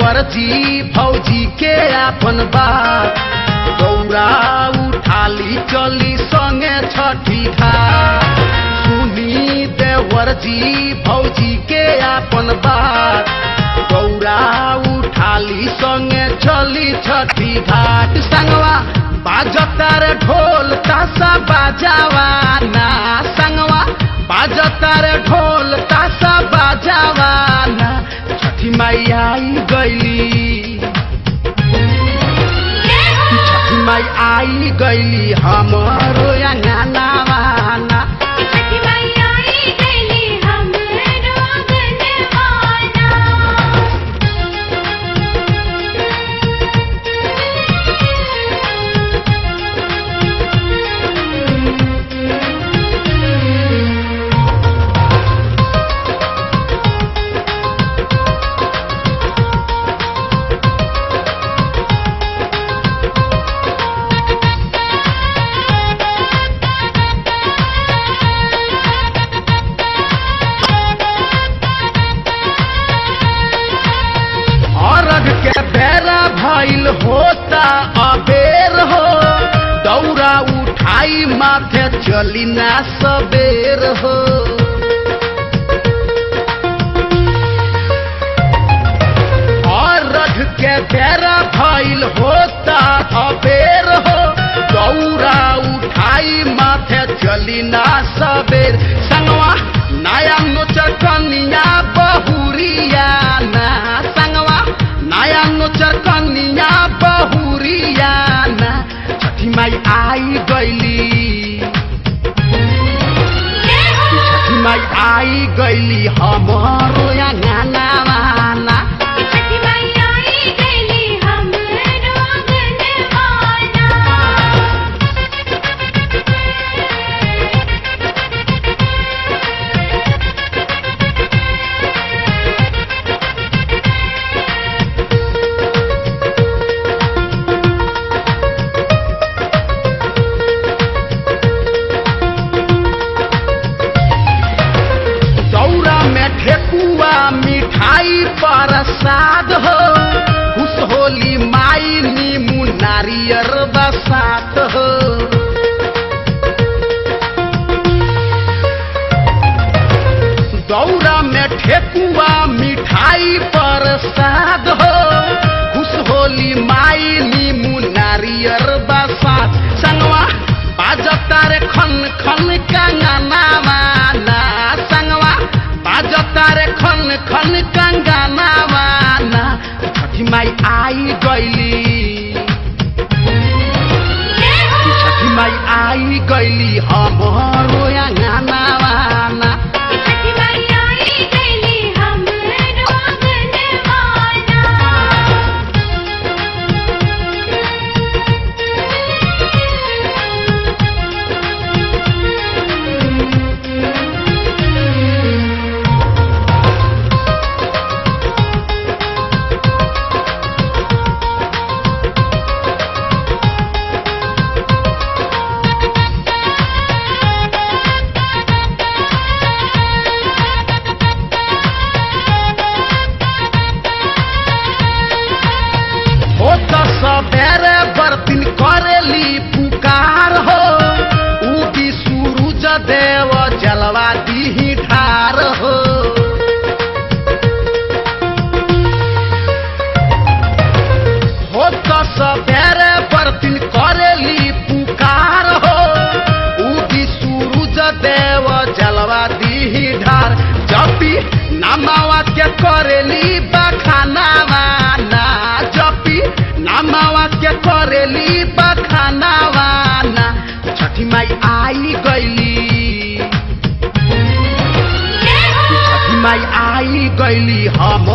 देवर जी भौजी के अपन बात दौरा उठाली चली संगे छठी घाट। सुनी देवर जी भौजी के अपन बात दौरा उठाली संगे चली छठी घाट। संगवा बाजतार ढोल तासा बाजावाना, संगवा बाजतार ढोल तासा बाजावाना। छठी माई आई गईली, छठी माई आई गईली हमरो अंगनावाना। भइल होता अबेर हो दौरा उठाई माथे चली ना सबेर हो। और रख के बेरा भइल होता अबेर हो दौरा उठाई माथे चली ना सबेर। संगवा नया नोचर कनिया बहुरिया ना, संगवा नया नोचर कनिया बहुरिया ना। छठी माई आई गईली, छठी माई आई गईली हमरो अंगनावाना। ठेकुआ मिठाई प्रसाद हो खुश होली माई नीमू नारियर बसात हो। दौरा में ठेकुआ मिठाई प्रसाद हो खुश होली माई नीमू नारियर बसात। संगवा बाजतारे खन खन कंगनावाना, संगवा बाजतारे खन खन कंगनावाना। छठी माई आई गईली, छठी माई आई गईली हमरो अंगनावाना। सबेरे बर्तिन करेली पुकार हो उगी सूरज देव जलवा दीही ठार हो। तो सबेरे बर्तिन करेली पुकार हो उगी सूरज देव जलवा दीही ढार। जपी नामावा के करेली बखानावाना, जपी नामावा के करेली बखानावाना। छठी माई आई गईली, छठी माई आई गईली हम